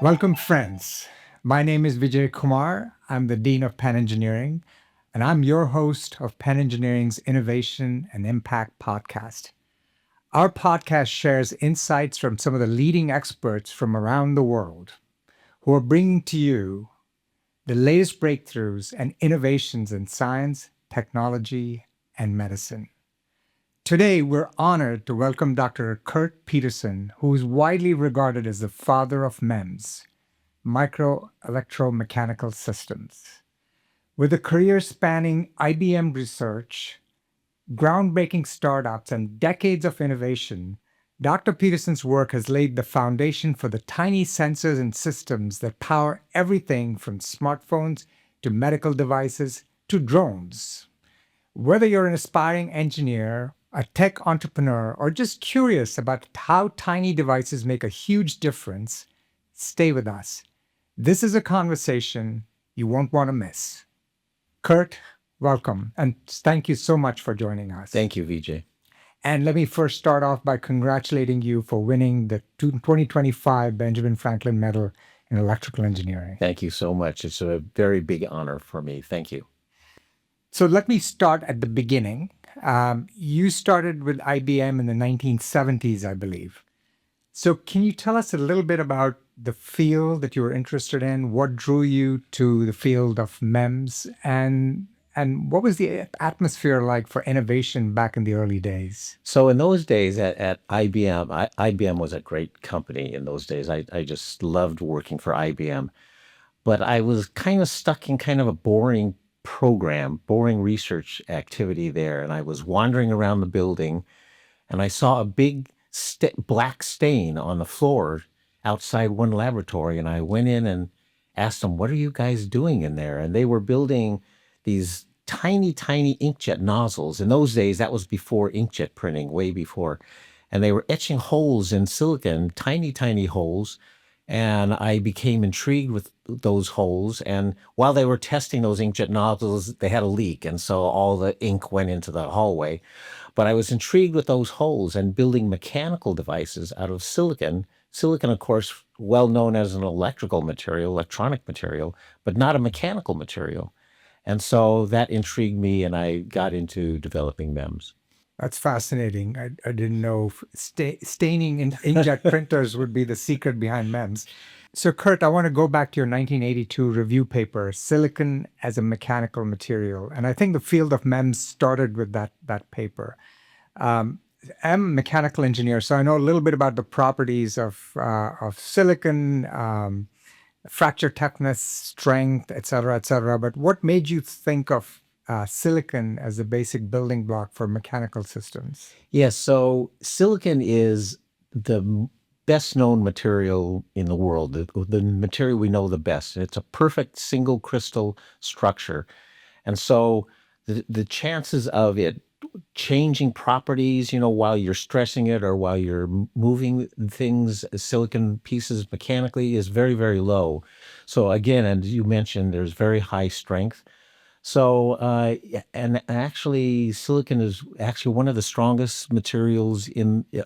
Welcome, friends. My name is Vijay Kumar. I'm the Dean of Penn Engineering, and I'm your host of Penn Engineering's Innovation and Impact podcast. Our podcast shares insights from some of the leading experts from around the world who are bringing to you the latest breakthroughs and innovations in science, technology, and medicine. Today, we're honored to welcome Dr. Kurt Petersen, who is widely regarded as the father of MEMS, microelectromechanical systems. With a career spanning IBM research, groundbreaking startups, and decades of innovation, Dr. Petersen's work has laid the foundation for the tiny sensors and systems that power everything from smartphones to medical devices to drones. Whether you're an aspiring engineer, a tech entrepreneur, or just curious about how tiny devices make a huge difference, stay with us. This is a conversation you won't want to miss. Kurt, welcome, and thank you so much for joining us. Thank you, Vijay. And let me first start off by congratulating you for winning the 2025 Benjamin Franklin Medal in Electrical Engineering. Thank you so much. It's a very big honor for me. Thank you. So let me start at the beginning. You started with IBM in the 1970s, I believe. So can you tell us a little bit about the field that you were interested in? What drew you to the field of MEMS? And what was the atmosphere like for innovation back in the early days? So in those days at IBM, IBM was a great company in those days. I just loved working for IBM. But I was kind of stuck in kind of a boring research activity there. And I was wandering around the building and I saw a big black stain on the floor outside one laboratory. And I went in and asked them, what are you guys doing in there? And they were building these tiny inkjet nozzles. In those days, that was before inkjet printing, way before. And they were etching holes in silicon, tiny holes. And I became intrigued with those holes. And while they were testing those inkjet nozzles, they had a leak. And so all the ink went into the hallway. But I was intrigued with those holes and building mechanical devices out of silicon. Silicon, of course, well known as an electronic material, but not a mechanical material. And so that intrigued me, and I got into developing MEMS. That's fascinating. I didn't know staining in inkjet printers would be the secret behind MEMS. So, Kurt, I want to go back to your 1982 review paper, Silicon as a Mechanical Material. And I think the field of MEMS started with that paper. I'm a mechanical engineer, so I know a little bit about the properties of silicon, fracture toughness, strength, et cetera. But what made you think of silicon as a basic building block for mechanical systems? Yes, so silicon is the best known material in the world, the material we know the best. It's a perfect single crystal structure. And so the chances of it changing properties, while you're stressing it or while you're moving things, silicon pieces mechanically is very, very low. So again, as you mentioned, there's very high strength. So, and actually, silicon is actually one of the strongest materials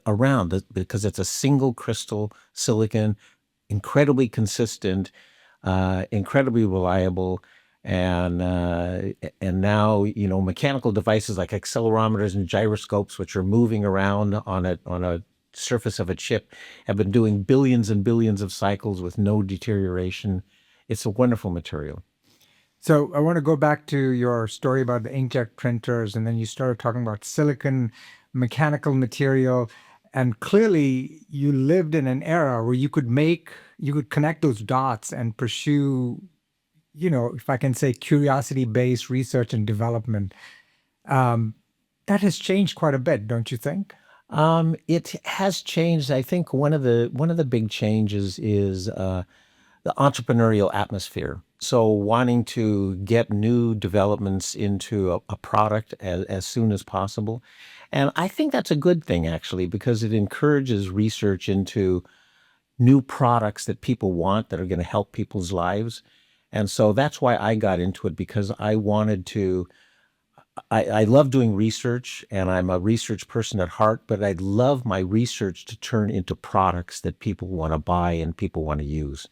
around because it's a single crystal silicon, incredibly consistent, incredibly reliable, and now mechanical devices like accelerometers and gyroscopes, which are moving around on a surface of a chip, have been doing billions and billions of cycles with no deterioration. It's a wonderful material. So I want to go back to your story about the inkjet printers, and then you started talking about silicon, mechanical material, and clearly you lived in an era where you could connect those dots and pursue, if I can say, curiosity-based research and development. That has changed quite a bit, don't you think? It has changed. I think one of the big changes is the entrepreneurial atmosphere. So wanting to get new developments into a product as soon as possible. And I think that's a good thing, actually, because it encourages research into new products that people want that are going to help people's lives. And so that's why I got into it, because I wanted to I love doing research, and I'm a research person at heart, but I'd love my research to turn into products that people want to buy and people want to use.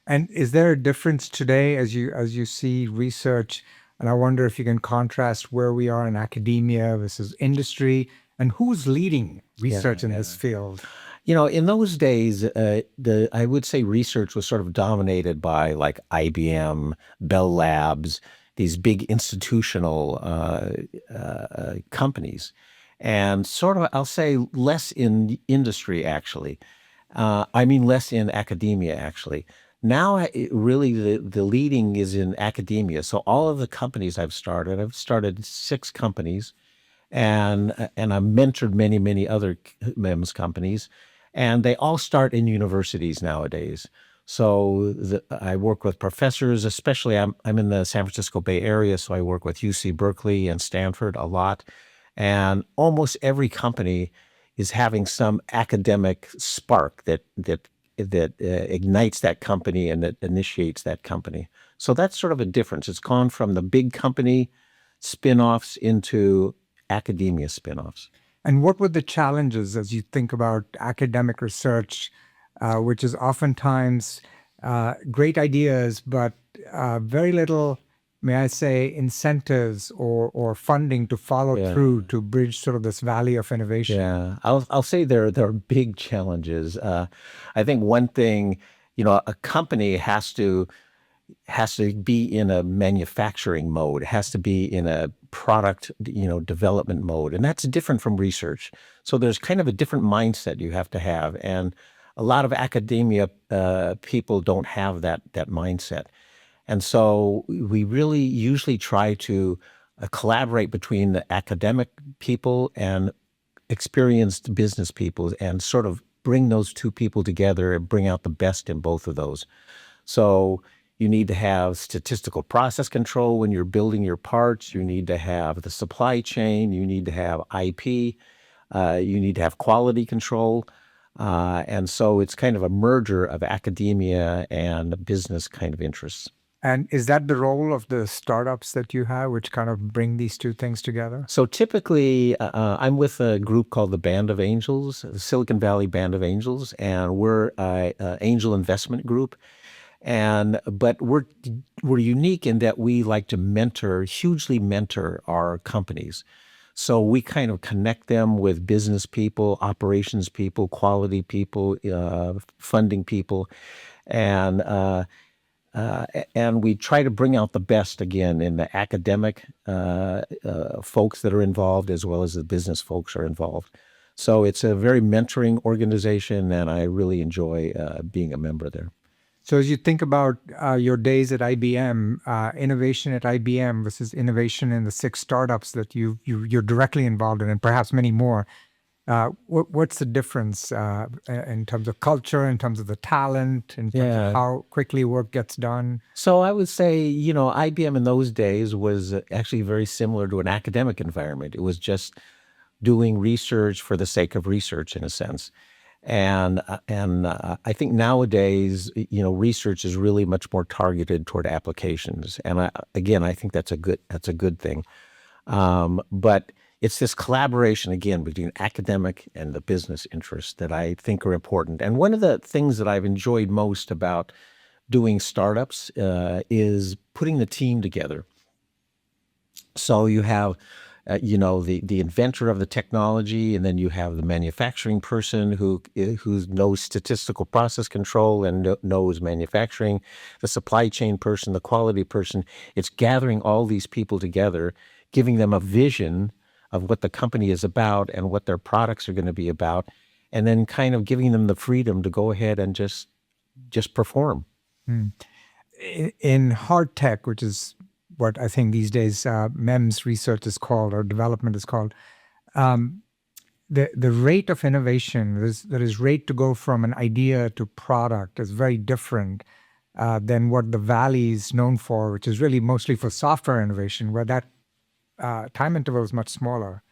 And is there a difference today as you see research? And I wonder if you can contrast where we are in academia versus industry, and who's leading research in this field. In those days, I would say research was sort of dominated by like IBM, Bell Labs, these big institutional companies, and sort of I'll say less in industry actually. I mean less in academia actually. Now, really, the leading is in academia. So all of the companies I've started 6 companies, and I've mentored many other MEMS companies, and they all start in universities nowadays. So I work with professors, especially I'm in the San Francisco Bay Area, so I work with UC Berkeley and Stanford a lot, and almost every company is having some academic spark that ignites that company and that initiates that company. So that's sort of a difference. It's gone from the big company spin-offs into academia spin-offs. And what were the challenges as you think about academic research, which is oftentimes great ideas, but very little, may I say, incentives or funding to follow through to bridge sort of this valley of innovation? Yeah, I'll say there are big challenges. I think one thing, a company has to be in a manufacturing mode, has to be in a product, development mode, and that's different from research. So there's kind of a different mindset you have to have, and a lot of academia people don't have that mindset. And so we really usually try to collaborate between the academic people and experienced business people and sort of bring those two people together and bring out the best in both of those. So you need to have statistical process control when you're building your parts. You need to have the supply chain. You need to have IP. You need to have quality control. And so it's kind of a merger of academia and business kind of interests. And is that the role of the startups that you have, which kind of bring these two things together? So typically, I'm with a group called the Band of Angels, the Silicon Valley Band of Angels, and we're an angel investment group. But we're unique in that we like to hugely mentor our companies. So we kind of connect them with business people, operations people, quality people, funding people, and and we try to bring out the best again in the academic folks that are involved as well as the business folks are involved. So it's a very mentoring organization, and I really enjoy being a member there. So as you think about your days at IBM, innovation at IBM versus innovation in the 6 startups that you're directly involved in, and perhaps many more, what's the difference in terms of culture, in terms of the talent, in terms of how quickly work gets done? So I would say, IBM in those days was actually very similar to an academic environment. It was just doing research for the sake of research in a sense. And I think nowadays, research is really much more targeted toward applications. And I think that's a good thing. But it's this collaboration again between academic and the business interests that I think are important. And one of the things that I've enjoyed most about doing startups is putting the team together. So you have, the inventor of the technology, and then you have the manufacturing person who knows statistical process control and knows manufacturing, the supply chain person, the quality person. It's gathering all these people together, giving them a vision of what the company is about and what their products are going to be about, and then kind of giving them the freedom to go ahead and just perform. In hard tech, which is what I think these days MEMS research is called, or development is called, the rate of innovation, there is rate to go from an idea to product is very different than what the Valley is known for, which is really mostly for software innovation, where that time interval is much smaller.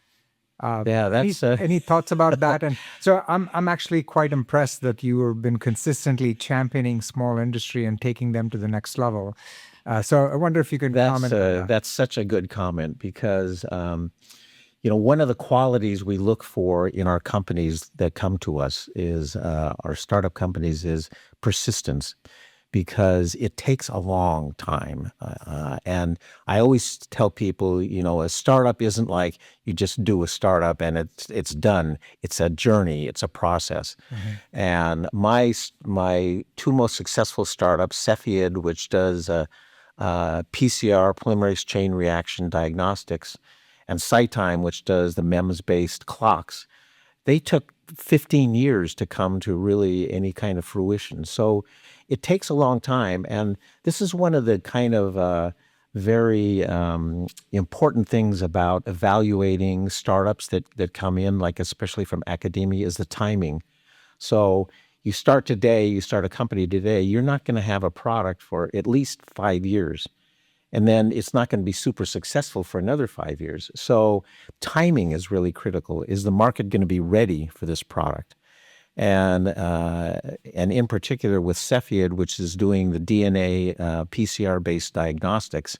That's any thoughts about that? And so I'm actually quite impressed that you have been consistently championing small industry and taking them to the next level. So I wonder if you can comment on that. That's such a good comment because one of the qualities we look for in our companies that come to us is our startup companies is persistence, because it takes a long time. And I always tell people, a startup isn't like you just do a startup and it's done. It's a journey. It's a process. And my two most successful startups, Cepheid, which does PCR, polymerase chain reaction diagnostics, and SciTime, which does the MEMS-based clocks, they took 15 years to come to really any kind of fruition. So it takes a long time. And this is one of the kind of very important things about evaluating startups that come in, like especially from academia, is the timing. So you start a company today, you're not going to have a product for at least 5 years. And then it's not going to be super successful for another 5 years. So timing is really critical. Is the market going to be ready for this product? And in particular with Cepheid, which is doing the DNA PCR-based diagnostics,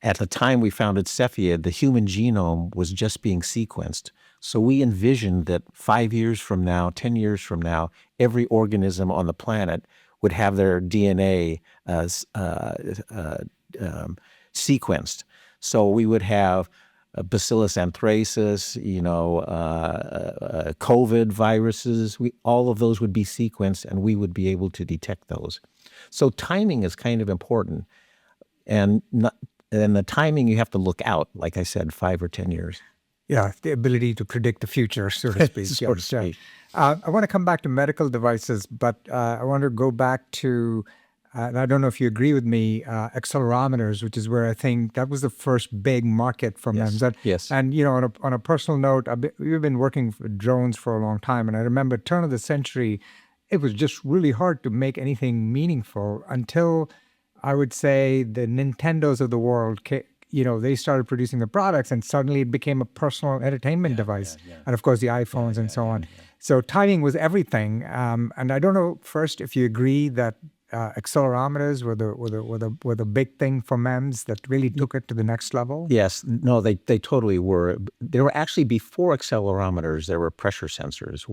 at the time we founded Cepheid, the human genome was just being sequenced. So we envisioned that 5 years from now, 10 years from now, every organism on the planet would have their DNA sequenced. So we would have Bacillus anthracis, COVID viruses. All of those would be sequenced, and we would be able to detect those. So timing is kind of important, and the timing you have to look out, like I said, 5 or 10 years. Yeah, the ability to predict the future, so to speak. So to speak. I want to come back to medical devices, but I want to go back to, and I don't know if you agree with me, accelerometers, which is where I think that was the first big market for MEMS. Yes. And on a personal note, we've been working for drones for a long time, and I remember turn of the century, it was just really hard to make anything meaningful until I would say the Nintendos of the world, they started producing the products, and suddenly it became a personal entertainment device. And of course, the iPhones and so on. So timing was everything. And I don't know, first, if you agree that accelerometers were the big thing for MEMS that really took it to the next level? Yes. No, they totally were. There were actually, before accelerometers, there were pressure sensors,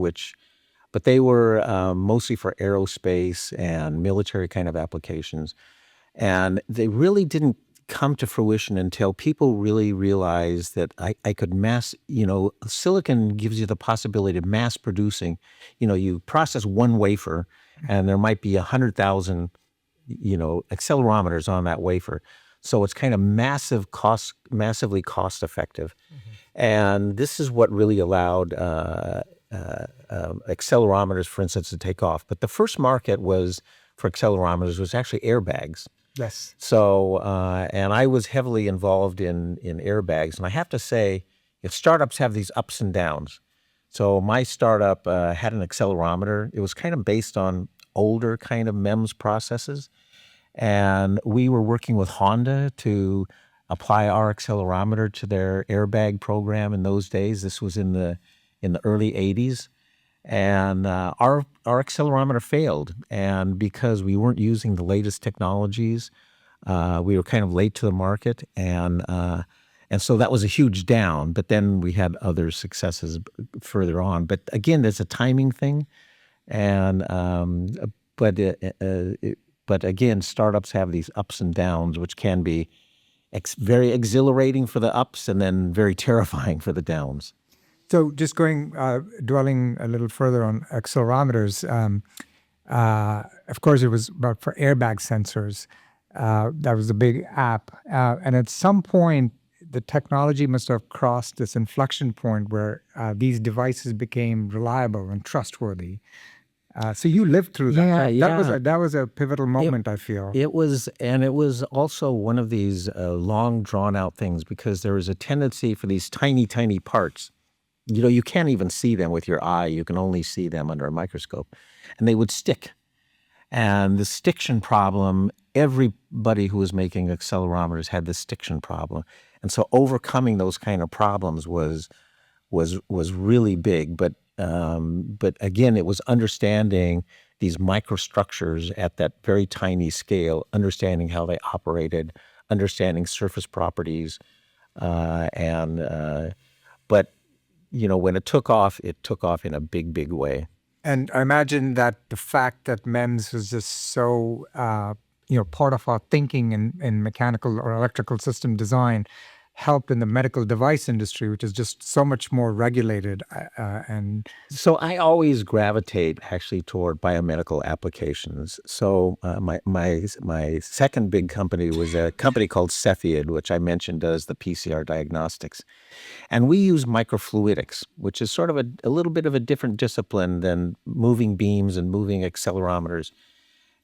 but they were mostly for aerospace and military kind of applications. And they really didn't come to fruition until people really realized that I could silicon gives you the possibility of mass producing. You process one wafer and there might be 100,000, accelerometers on that wafer. So it's kind of massively cost effective. And this is what really allowed accelerometers, for instance, to take off. But the first market for accelerometers was actually airbags. Yes. So, and I was heavily involved in airbags. And I have to say, if startups have these ups and downs. So my startup had an accelerometer. It was kind of based on older kind of MEMS processes. And we were working with Honda to apply our accelerometer to their airbag program in those days. This was in the early 80s. And our accelerometer failed. And because we weren't using the latest technologies, we were kind of late to the market. And so that was a huge down. But then we had other successes further on. But again, there's a timing thing. And but again, startups have these ups and downs, which can be very exhilarating for the ups and then very terrifying for the downs. So just dwelling a little further on accelerometers, of course, it was about for airbag sensors. That was a big app. And at some point, the technology must have crossed this inflection point where these devices became reliable and trustworthy. So you lived through that. That was a pivotal moment, I feel. It was, and it was also one of these long, drawn-out things, because there was a tendency for these tiny, tiny parts. You can't even see them with your eye. You can only see them under a microscope. And they would stick. And the stiction problem, everybody who was making accelerometers had the stiction problem. And so overcoming those kind of problems was really big. But again, it was understanding these microstructures at that very tiny scale, understanding how they operated, understanding surface properties, but when it took off in a big, big way. And I imagine that the fact that MEMS was just so, part of our thinking in mechanical or electrical system design helped in the medical device industry, which is just so much more regulated. And So I always gravitate actually toward biomedical applications. So my second big company was a company called Cepheid, which I mentioned does the PCR diagnostics. And we use microfluidics, which is sort of a little bit of a different discipline than moving beams and moving accelerometers.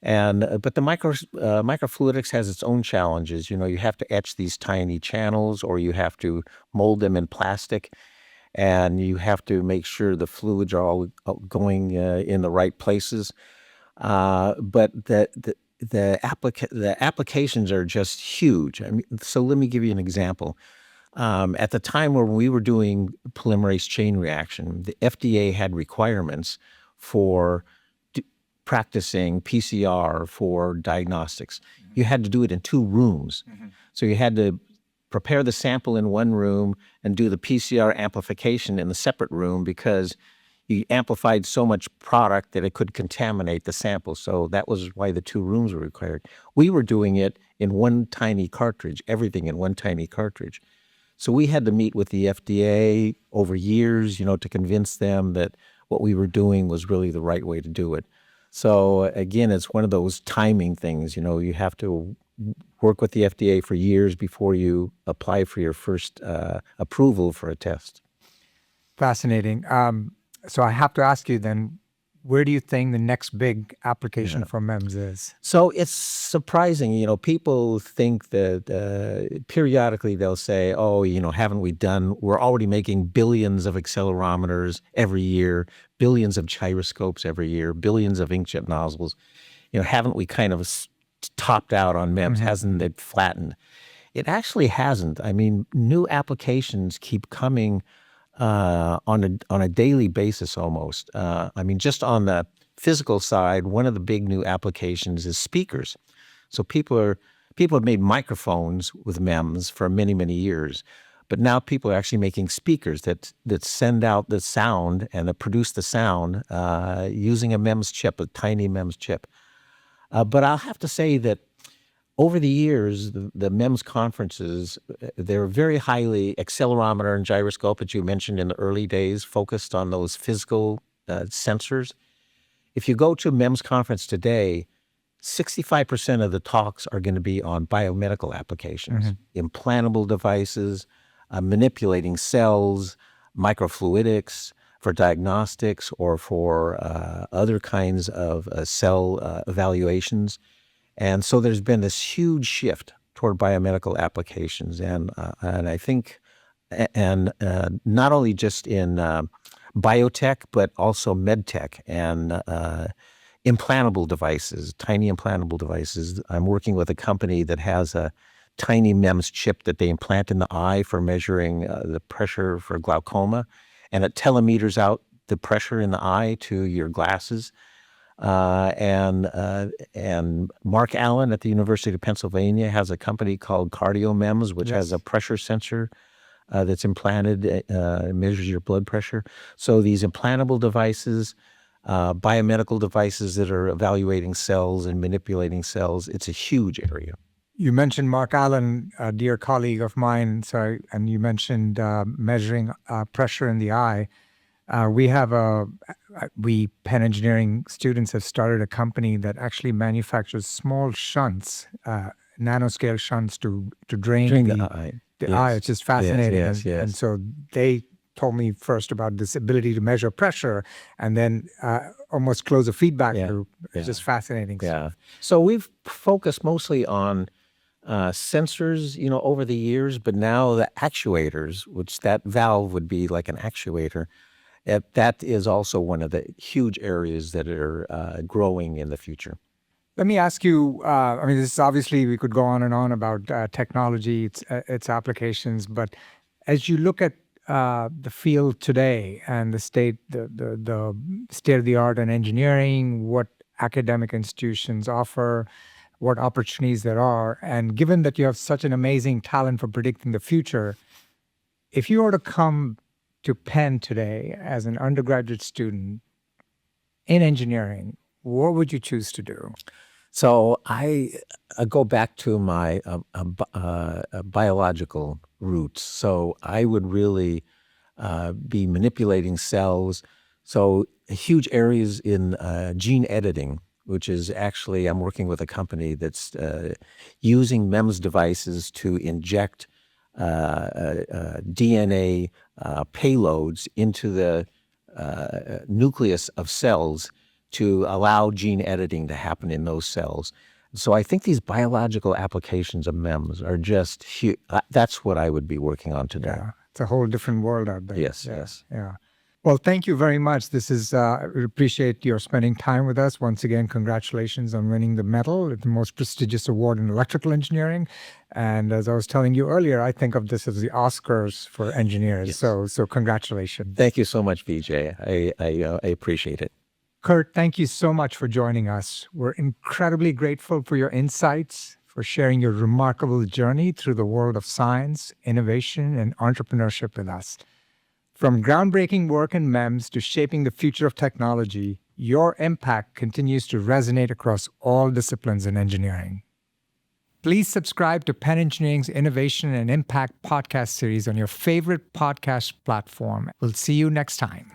And but the microfluidics has its own challenges. You have to etch these tiny channels, or you have to mold them in plastic, and you have to make sure the fluids are all going in the right places. But the applications are just huge. I mean, so let me give you an example. At the time when we were doing polymerase chain reaction, the FDA had requirements for practicing PCR for diagnostics. You had to do it in 2 rooms. So you had to prepare the sample in one room and do the PCR amplification in the separate room, because you amplified so much product that it could contaminate the sample. So that was why the 2 rooms were required. We were doing it in one tiny cartridge, everything in one tiny cartridge. So we had to meet with the FDA over years, to convince them that what we were doing was really the right way to do it. So again, it's one of those timing things. You have to work with the FDA for years before you apply for your first approval for a test. fascinating. So I have to ask you then, where do you think the next big application for MEMS is? So it's surprising, people think that periodically they'll say, oh, haven't we we're already making billions of accelerometers every year, billions of gyroscopes every year, billions of inkjet nozzles. Haven't we kind of topped out on MEMS? Hasn't it flattened? It actually hasn't. I mean, new applications keep coming on a daily basis almost. I mean, just on the physical side, one of the big new applications is speakers. So people have made microphones with MEMS for many, many years, but now people are actually making speakers that send out the sound and that produce the sound using a MEMS chip, a tiny MEMS chip. But I'll have to say that over the years, the MEMS conferences, they're very highly accelerometer and gyroscope, as you mentioned in the early days, focused on those physical sensors. If you go to a MEMS conference today, 65% of the talks are going to be on biomedical applications, implantable devices, manipulating cells, microfluidics for diagnostics or for other kinds of cell evaluations. And so there's been this huge shift toward biomedical applications, and I think, not only just in biotech, but also medtech and implantable devices, tiny implantable devices. I'm working with a company that has a tiny MEMS chip that they implant in the eye for measuring the pressure for glaucoma, and it telemeters out the pressure in the eye to your glasses. And Mark Allen at the University of Pennsylvania has a company called CardioMEMS, which has a pressure sensor that's implanted, measures your blood pressure. So these implantable devices, biomedical devices that are evaluating cells and manipulating cells, it's a huge area. You mentioned Mark Allen, a dear colleague of mine, and you mentioned measuring pressure in the eye. We Penn engineering students have started a company that actually manufactures small shunts, nanoscale shunts to drain the eye. eye. It's just fascinating. Yes. And so they told me first about this ability to measure pressure and then almost close a feedback loop. It's just fascinating. Yeah. So we've focused mostly on sensors, over the years, but now the actuators, which that valve would be like an actuator, that is also one of the huge areas that are growing in the future. Let me ask you, this is obviously, we could go on and on about technology, its applications, but as you look at the field today and the state of the art in engineering, what academic institutions offer, what opportunities there are. And given that you have such an amazing talent for predicting the future, if you were to come to Penn today as an undergraduate student in engineering, what would you choose to do? So I go back to my biological roots. So I would really be manipulating cells. So huge areas in gene editing, which is actually, I'm working with a company that's using MEMS devices to inject DNA payloads into the nucleus of cells to allow gene editing to happen in those cells. So I think these biological applications of MEMS are just huge. That's what I would be working on today. Yeah, it's a whole different world out there. Yes, Yeah, yes. yeah. Well, thank you very much. This is, we appreciate your spending time with us. Once again, congratulations on winning the medal, the most prestigious award in electrical engineering. And as I was telling you earlier, I think of this as the Oscars for engineers. Yes. So congratulations. Thank you so much, Vijay. I appreciate it. Kurt, thank you so much for joining us. We're incredibly grateful for your insights, for sharing your remarkable journey through the world of science, innovation, and entrepreneurship with us. From groundbreaking work in MEMS to shaping the future of technology, your impact continues to resonate across all disciplines in engineering. Please subscribe to Penn Engineering's Innovation and Impact podcast series on your favorite podcast platform. We'll see you next time.